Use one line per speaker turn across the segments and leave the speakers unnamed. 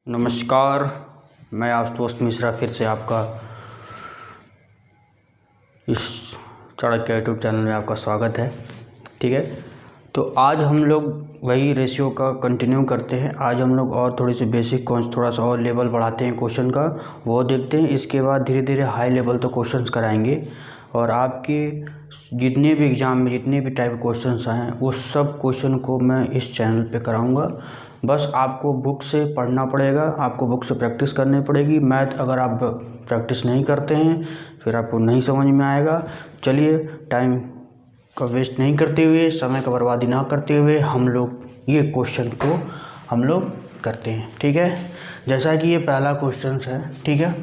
नमस्कार, मैं आशुतोष मिश्रा फिर से आपका इस चाणक्य यूट्यूब चैनल में आपका स्वागत है। ठीक है, तो आज हम लोग वही रेशियो का कंटिन्यू करते हैं। आज हम लोग और थोड़ी सी बेसिक थोड़ा सा और लेवल बढ़ाते हैं क्वेश्चन का, वो देखते हैं। इसके बाद धीरे धीरे हाई लेवल तो क्वेश्चंस कराएंगे और आपके जितने भी एग्ज़ाम में जितने भी टाइप क्वेश्चंस आए हैं वो सब क्वेश्चन को मैं इस चैनल पे कराऊंगा। बस आपको बुक से पढ़ना पड़ेगा, आपको बुक से प्रैक्टिस करनी पड़ेगी। मैथ अगर आप प्रैक्टिस नहीं करते हैं फिर आपको नहीं समझ में आएगा। चलिए, टाइम का वेस्ट नहीं करते हुए, समय का बर्बादी ना करते हुए हम लोग ये क्वेश्चन को हम लोग करते हैं। ठीक है, जैसा कि ये पहला क्वेश्चन है। ठीक है,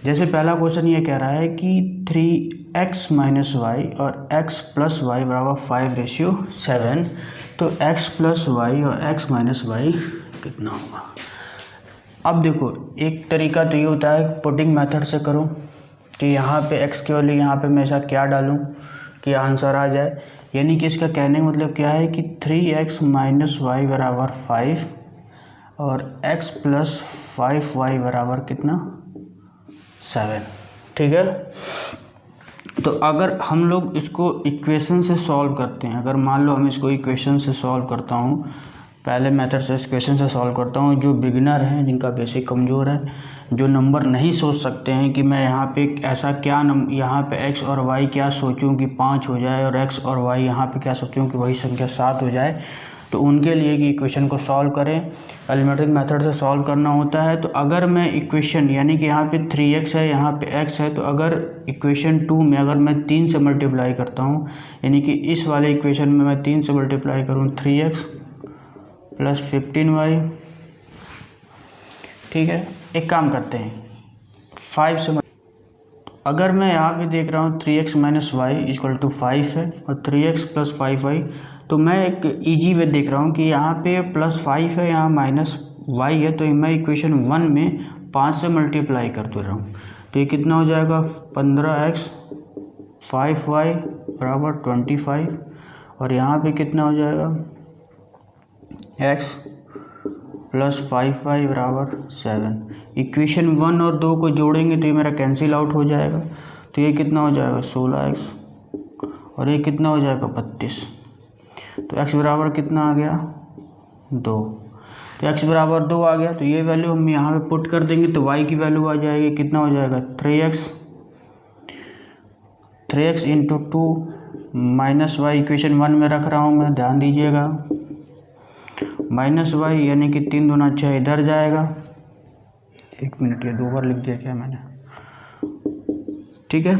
जैसे पहला क्वेश्चन ये कह रहा है कि 3x - y और x + y = 5:7। तो x + y और x - y कितना होगा। अब देखो, एक तरीका तो ये होता है पुटिंग मेथड से करो कि यहाँ पे x की वैल्यू यहाँ पे मैं ऐसा क्या डालूँ कि आंसर आ जाए। यानी कि इसका कहने का मतलब क्या है कि 3x - y = 5 और x + 5y = कितना 7। ठीक है, तो अगर हम लोग इसको इक्वेशन से सॉल्व करते हैं, अगर मान लो हम इसको इक्वेशन से सॉल्व करता हूँ, पहले मेथड से इक्वेशन से सॉल्व करता हूँ। जो बिगिनर हैं, जिनका बेसिक कमज़ोर है, जो नंबर नहीं सोच सकते हैं कि मैं यहाँ पे ऐसा क्या यहाँ पे x और y क्या सोचूं कि 5 हो जाए और x और y यहाँ पे क्या सोचूं कि वही संख्या 7 हो जाए, तो उनके लिए कि इक्वेशन को सॉल्व करें। एलिमेंट्री मेथड से सॉल्व करना होता है। तो अगर मैं इक्वेशन यानी कि यहाँ पे 3x है, यहाँ पे x है, तो अगर इक्वेशन 2 में अगर मैं 3 से मल्टीप्लाई करता हूँ, यानी कि इस वाले इक्वेशन में मैं 3 से मल्टीप्लाई करूँ 3x + 15y। ठीक है, एक काम करते हैं 5 से अगर मैं यहाँ पे देख रहा हूँ 3x - y = 5 है और 3x + 5y, तो मैं एक इजी वे देख रहा हूँ कि यहाँ पे +5 है, यहाँ -y है, तो मैं इक्वेशन 1 में 5 से मल्टीप्लाई कर दे रहा हूँ। तो ये कितना हो जाएगा 15x 5y = 25 और यहाँ पे कितना हो जाएगा x + 5y = 7। इक्वेशन 1 और 2 को जोड़ेंगे तो ये मेरा कैंसिल आउट हो जाएगा। तो ये कितना हो जाएगा 16x और ये कितना हो जाएगा 32। तो x बराबर कितना आ गया 2। तो x बराबर 2 आ गया, तो ये वैल्यू हम यहाँ पे पुट कर देंगे तो y की वैल्यू आ जाएगी, कितना हो जाएगा 3x × 2 - y। इक्वेशन 1 में रख रहा हूँ मैं, ध्यान दीजिएगा। -y यानी कि 3 दूना 6 इधर जाएगा। 1 मिनट, ये 2 बार लिख दिया क्या मैंने। ठीक है,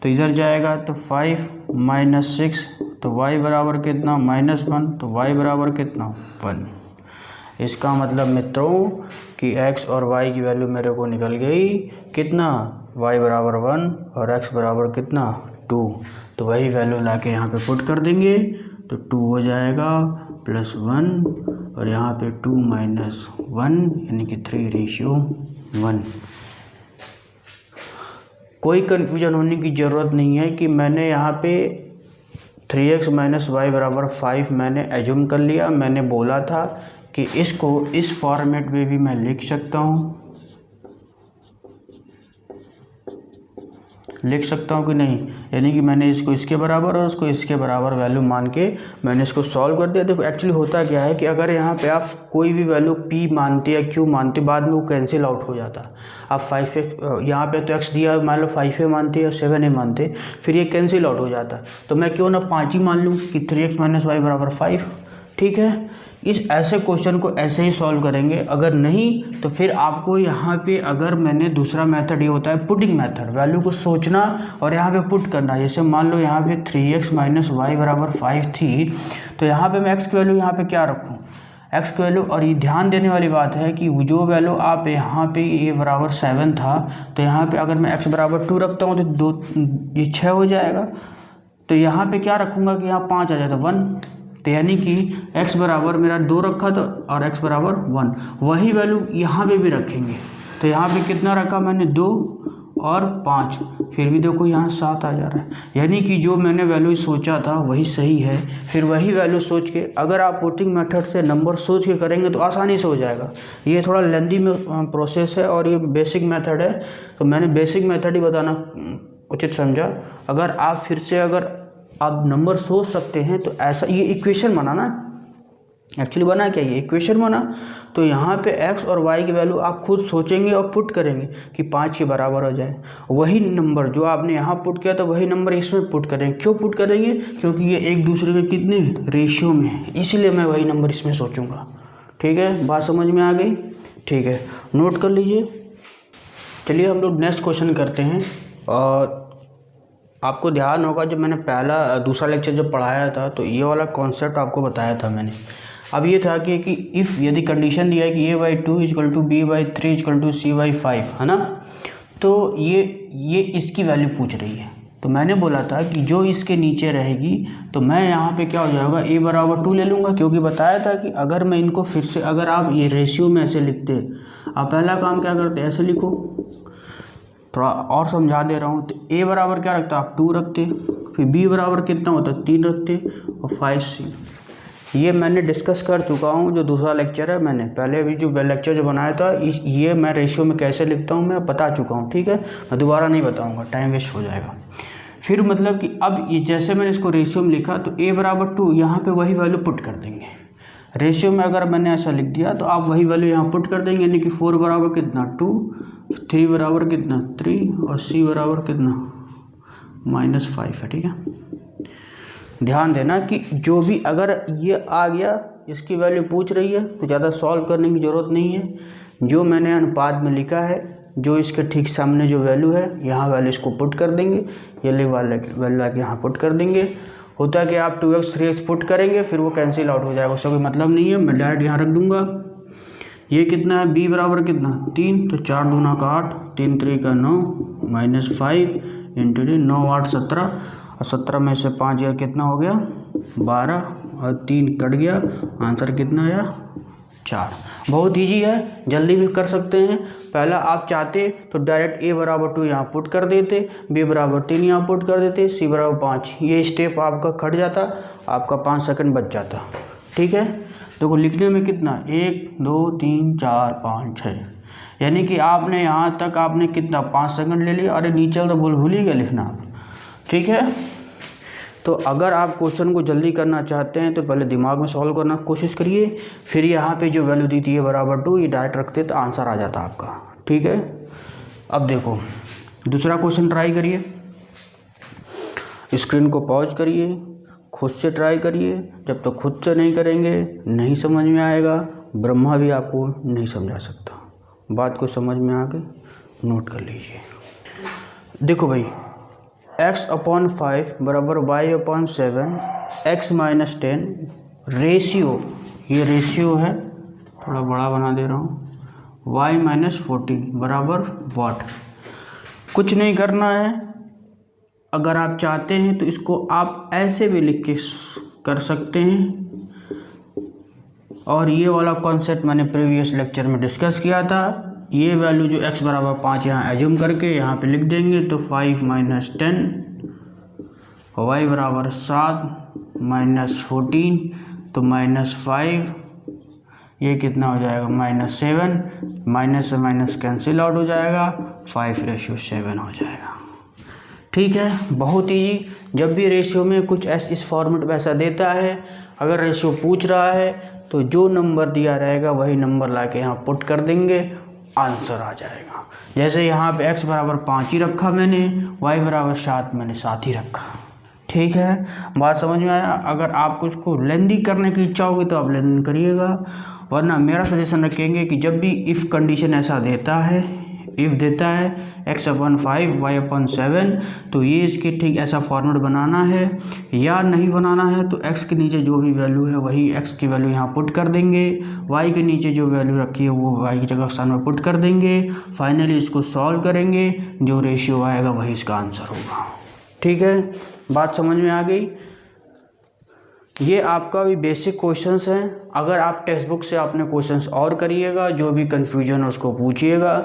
तो इधर जाएगा तो 5 - 6, तो y बराबर कितना -1, तो y बराबर कितना 1। इसका मतलब मित्रों कि x और y की वैल्यू मेरे को निकल गई कितना, y बराबर 1 और x बराबर कितना 2। तो वही वैल्यू ला के यहाँ पे पुट कर देंगे तो 2 हो जाएगा +1 और यहाँ पे 2 - 1 यानी कि 3:1। कोई कन्फ्यूजन होने की ज़रूरत नहीं है कि मैंने यहाँ पे 3x - y = 5 मैंने एज्यूम कर लिया। मैंने बोला था कि इसको इस फॉर्मेट में भी मैं लिख सकता हूँ कि नहीं, यानी कि मैंने इसको इसके बराबर और उसको इसके बराबर वैल्यू मान के मैंने इसको सॉल्व कर दिया। देखो एक्चुअली होता क्या है कि अगर यहाँ पे आप कोई भी वैल्यू p मानते या q मानते, बाद में वो कैंसिल आउट हो जाता। आप 5x यहाँ पे तो x दिया, मान लो 5a मानते या 7a मानते, फिर ये कैंसिल आउट हो जाता। तो मैं क्यों ना 5 ही मान लूँ कि 3x - y = 5। ठीक है, इस ऐसे क्वेश्चन को ऐसे ही सॉल्व करेंगे। अगर नहीं तो फिर आपको यहाँ पे, अगर मैंने दूसरा मेथड ये होता है पुटिंग मेथड, वैल्यू को सोचना और यहाँ पे पुट करना। जैसे मान लो यहाँ पे 3x - y = 5 थी, तो यहाँ पे मैं x की वैल्यू यहाँ पे क्या रखूँ, x की वैल्यू। और ये ध्यान देने वाली बात है कि जो वैल्यू आप यहाँ पे ये बराबर 7 था, तो यहाँ पे अगर मैं x बराबर 2 रखता हूँ तो ये 6 हो जाएगा। तो यहाँ पे क्या रखूँगा कि यहाँ 5 आ जाता 1। तो यानी कि x बराबर मेरा 2 रखा था और x बराबर 1, वही वैल्यू यहाँ पे भी रखेंगे। तो यहाँ पे कितना रखा मैंने 2 और 5, फिर भी देखो यहाँ 7 आ जा रहा है, यानी कि जो मैंने वैल्यू सोचा था वही सही है। फिर वही वैल्यू सोच के अगर आप पुटिंग मेथड से नंबर सोच के करेंगे तो आसानी से हो जाएगा। ये थोड़ा लेंदी में प्रोसेस है और ये बेसिक मेथड है, तो मैंने बेसिक मेथड ही बताना उचित समझा। अगर आप फिर से अगर आप नंबर सोच सकते हैं तो ऐसा, ये इक्वेशन बना ना, एक्चुअली बना क्या, ये इक्वेशन बना। तो यहाँ पे x और y की वैल्यू आप खुद सोचेंगे और पुट करेंगे कि 5 के बराबर हो जाए। वही नंबर जो आपने यहाँ पुट किया था वही नंबर इसमें पुट करेंगे। क्यों पुट करेंगे? क्योंकि ये एक दूसरे के कितने रेशियो में है, इसलिए मैं वही नंबर इसमें सोचूंगा। ठीक है, बात समझ में आ गई? ठीक है, नोट कर लीजिए। चलिए हम लोग नेक्स्ट क्वेश्चन करते हैं। और आपको ध्यान होगा जब मैंने दूसरा लेक्चर जब पढ़ाया था तो ये वाला कॉन्सेप्ट आपको बताया था मैंने। अब ये था कि इफ़ यदि कंडीशन दिया है कि a/2 = b/3 = c/5 है ना, तो ये इसकी वैल्यू पूछ रही है। तो मैंने बोला था कि जो इसके नीचे रहेगी तो मैं यहाँ पे क्या हो जाएगा, a = 2 ले लूँगा, क्योंकि बताया था कि अगर मैं इनको फिर से, अगर आप ये रेशियो में ऐसे लिखते, आप पहला काम क्या करते, ऐसे लिखो, थोड़ा और समझा दे रहा हूँ। तो a बराबर क्या रखता, आप 2 रखते, फिर b बराबर कितना होता, 3 रखते, और 5c। ये मैंने डिस्कस कर चुका हूँ, जो दूसरा लेक्चर है, मैंने पहले भी जो लेक्चर जो बनाया था ये मैं रेशियो में कैसे लिखता हूँ मैं बता चुका हूँ। ठीक है, मैं दोबारा नहीं बताऊँगा, टाइम वेस्ट हो जाएगा। फिर मतलब कि अब ये जैसे मैंने इसको रेशियो में लिखा तो a = 2, यहाँ पे वही वैल्यू पुट कर देंगे। रेशियो में अगर मैंने ऐसा लिख दिया तो आप वही वैल्यू यहाँ पुट कर देंगे, यानी कि 4 बराबर कितना 2, 3 बराबर कितना 3, और c बराबर कितना -5 है। ठीक है, ध्यान देना कि जो भी अगर ये आ गया, इसकी वैल्यू पूछ रही है तो ज़्यादा सॉल्व करने की ज़रूरत नहीं है। जो मैंने अनुपात में लिखा है, जो इसके ठीक सामने जो वैल्यू है, यहाँ वैल्यू इसको पुट कर देंगे, ये वैल्यू आके यहाँ पुट कर देंगे। होता है कि आप 2x 3x पुट करेंगे फिर वो कैंसिल आउट हो जाएगा, उसका कोई मतलब नहीं है, मैं डायरेक्ट यहाँ रख दूँगा। ये कितना है, b बराबर कितना 3, तो 4 दूना का 8, 3 3 का 9, -5 इंटू 9 8 17, और 17 में से 5 गया कितना हो गया 12, और 3 कट गया, आंसर कितना आया 4। बहुत ईजी है, जल्दी भी कर सकते हैं। पहला आप चाहते तो डायरेक्ट a = 2 यहाँ पुट कर देते, b = 3 यहाँ पुट कर देते, c = 5, ये स्टेप आपका कट जाता, आपका 5 सेकंड बच जाता। ठीक है, देखो लिखने में कितना 1 2 3 4 5 6, यानी कि आपने यहाँ तक आपने कितना 5 सेकंड ले लिया। अरे नीचे तो भूल ही गए लिखना आप। ठीक है, तो अगर आप क्वेश्चन को जल्दी करना चाहते हैं तो पहले दिमाग में सॉल्व करना कोशिश करिए, फिर यहाँ पे जो वैल्यू दी थी a = 2 ये डायरेक्ट रखते तो आंसर आ जाता आपका। ठीक है, अब देखो दूसरा क्वेश्चन ट्राई करिए, स्क्रीन को पॉज करिए, खुद से ट्राई करिए। जब तक खुद से नहीं करेंगे नहीं समझ में आएगा, ब्रह्मा भी आपको नहीं समझा सकता। बात को समझ में आ गई, नोट कर लीजिए। देखो भाई, x/5 बराबर y/7, x - 10 रेशियो, ये रेशियो है, थोड़ा बड़ा बना दे रहा हूँ, y - 14 बराबर वाट। कुछ नहीं करना है, अगर आप चाहते हैं तो इसको आप ऐसे भी लिख के कर सकते हैं। और ये वाला कॉन्सेप्ट मैंने प्रीवियस लेक्चर में डिस्कस किया था। ये वैल्यू जो x = 5 यहाँ एज्यूम करके यहाँ पे लिख देंगे तो 5 - 10, y = 7 - 14, तो -5, ये कितना हो जाएगा -7, माइनस से माइनस कैंसिल आउट हो जाएगा, 5:7 हो जाएगा। ठीक है, बहुत ईजी। जब भी रेशियो में कुछ इस फॉर्मेट में ऐसा देता है, अगर रेशियो पूछ रहा है तो जो नंबर दिया रहेगा वही नंबर लाके यहाँ पुट कर देंगे, आंसर आ जाएगा। जैसे यहाँ पे x = 5 ही रखा मैंने, y = 7 मैंने 7 ही रखा। ठीक है, बात समझ में आया। अगर आप कुछ को लेंदी करने की इच्छा होगी तो आप लेंदी करिएगा, वरना मेरा सजेशन रखेंगे कि जब भी इफ़ कंडीशन ऐसा देता है, इफ़ देता है x/5 y/7, तो ये इसके ठीक ऐसा फॉर्मेट बनाना है, या नहीं बनाना है तो x के नीचे जो भी वैल्यू है वही x की वैल्यू यहाँ पुट कर देंगे, y के नीचे जो वैल्यू रखी है वो y की जगह स्थान में पुट कर देंगे। फाइनली इसको सॉल्व करेंगे, जो रेशियो आएगा वही इसका आंसर होगा। ठीक है, बात समझ में आ गई। ये आपका भी बेसिक क्वेश्चंस हैं। अगर आप टेक्स्ट बुक से अपने क्वेश्चंस और करिएगा, जो भी कन्फ्यूजन है उसको पूछिएगा,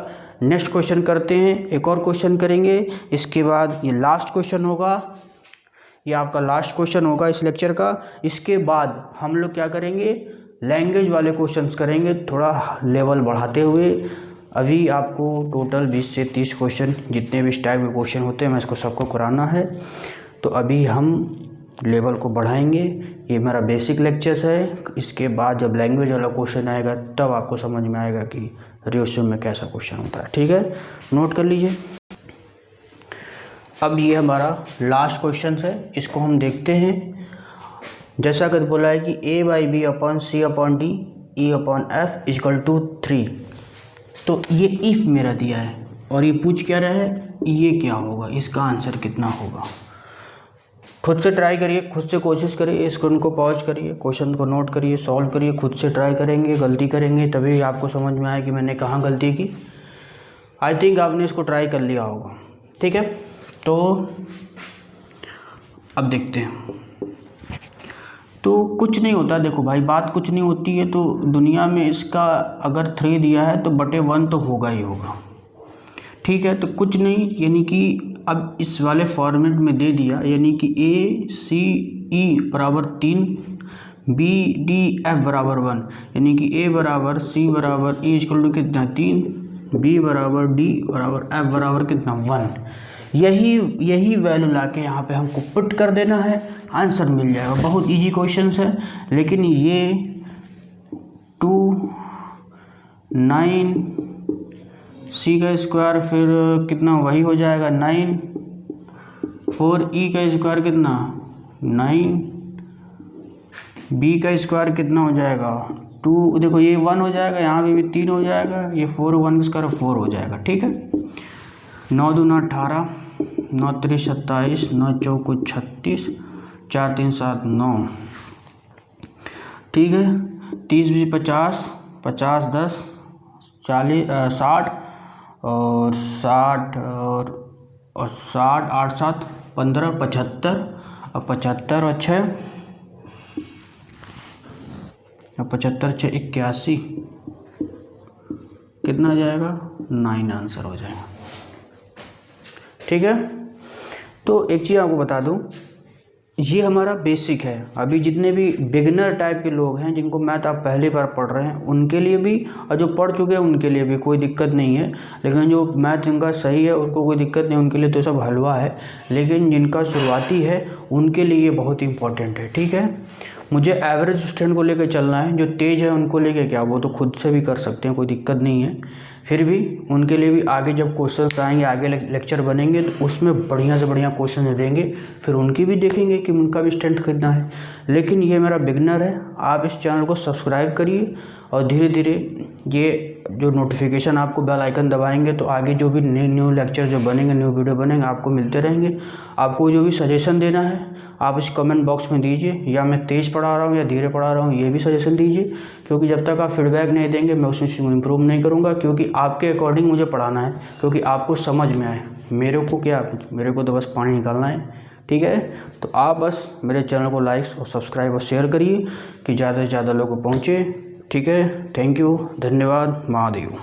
नेक्स्ट क्वेश्चन करते हैं, एक और क्वेश्चन करेंगे, इसके बाद ये लास्ट क्वेश्चन होगा, ये आपका लास्ट क्वेश्चन होगा इस लेक्चर का। इसके बाद हम लोग क्या करेंगे, लैंग्वेज वाले क्वेश्चंस करेंगे, थोड़ा लेवल बढ़ाते हुए। अभी आपको टोटल 20 से 30 क्वेश्चन जितने भी इस टाइप के क्वेश्चन होते हैं मैं इसको सबको कराना है। तो अभी हम लेवल को बढ़ाएंगे, ये मेरा बेसिक लेक्चर्स है। इसके बाद जब लैंग्वेज वाला क्वेश्चन आएगा तब आपको समझ में आएगा कि रेशियो में कैसा क्वेश्चन होता है। ठीक है, नोट कर लीजिए। अब ये हमारा लास्ट क्वेश्चन है, इसको हम देखते हैं। जैसा कि बोला है कि a/b/c/d e/f = 3। तो ये इफ़ मेरा दिया है और ये पूछ क्या रहा है, ये क्या होगा, इसका आंसर कितना होगा। खुद से ट्राई करिए, खुद से कोशिश करिए, स्क्रीन को पॉज करिए, क्वेश्चन को नोट करिए, सॉल्व करिए, खुद से ट्राई करेंगे, गलती करेंगे तभी आपको समझ में आए कि मैंने कहाँ गलती की। आई थिंक आपने इसको ट्राई कर लिया होगा। ठीक है, तो अब देखते हैं। तो कुछ नहीं होता, देखो भाई बात कुछ नहीं होती है। तो दुनिया में इसका अगर 3 दिया है तो बटे 1 तो होगा ही होगा। ठीक है, तो कुछ नहीं, यानी कि अब इस वाले फॉर्मेट में दे दिया, यानी कि a/c/e = 3, b/d/f = 1, यानी कि a = c = e = कितना 3, b = d = f = कितना 1। यही वैल्यू लाके यहाँ पे हमको पुट कर देना है, आंसर मिल जाएगा। बहुत इजी क्वेश्चन है, लेकिन ये 2 9 c का स्क्वायर फिर कितना वही हो जाएगा 9, 4 e का स्क्वायर कितना 9, b का स्क्वायर कितना हो जाएगा 2, देखो ये 1 हो जाएगा, यहाँ भी 3 हो जाएगा, ये 4 1 स्क्वायर 4 हो जाएगा। ठीक है, 9 2 18, 9 3 27, 9 4 36, 4 3 7 9। ठीक है, 30 20 50, 50 10 40 60 और 60 और 60 8 7 15 75 और 75 और 6 और 75 6 81 कितना आ जाएगा 9 आंसर हो जाएगा। ठीक है, तो एक चीज़ आपको बता दूं, ये हमारा बेसिक है। अभी जितने भी बिगिनर टाइप के लोग हैं जिनको मैथ आप पहली बार पढ़ रहे हैं उनके लिए भी, और जो पढ़ चुके हैं उनके लिए भी कोई दिक्कत नहीं है। लेकिन जो मैथ जिनका सही है उनको कोई दिक्कत नहीं, उनके लिए तो सब हलवा है। लेकिन जिनका शुरुआती है उनके लिए ये बहुत इंपॉर्टेंट है। ठीक है, मुझे एवरेज स्टूडेंट को लेकर चलना है, जो तेज़ है उनको लेकर क्या, वो तो खुद से भी कर सकते हैं, कोई दिक्कत नहीं है। फिर भी उनके लिए भी आगे जब क्वेश्चंस आएंगे, आगे लेक्चर बनेंगे तो उसमें बढ़िया से बढ़िया क्वेश्चन देंगे, फिर उनकी भी देखेंगे कि उनका भी स्ट्रेंथ कितना है। लेकिन ये मेरा बिगनर है, आप इस चैनल को सब्सक्राइब करिए और धीरे धीरे ये जो नोटिफिकेशन आपको बेल आइकन दबाएंगे तो आगे जो भी न्यू लेक्चर जो बनेंगे, न्यू वीडियो बनेंगे आपको मिलते रहेंगे। आपको जो भी सजेशन देना है आप इस कमेंट बॉक्स में दीजिए, या मैं तेज़ पढ़ा रहा हूँ या धीरे पढ़ा रहा हूँ ये भी सजेशन दीजिए, क्योंकि जब तक आप फीडबैक नहीं देंगे मैं उसमें इम्प्रूव नहीं करूँगा। क्योंकि आपके अकॉर्डिंग मुझे पढ़ाना है, क्योंकि आपको समझ में आए। मेरे को क्या, मेरे को तो बस पानी निकालना है। ठीक है, तो आप बस मेरे चैनल को लाइक और सब्सक्राइब और शेयर करिए कि ज़्यादा से ज़्यादा लोगों को पहुँचे। ठीक है, थैंक यू, धन्यवाद, महादेव।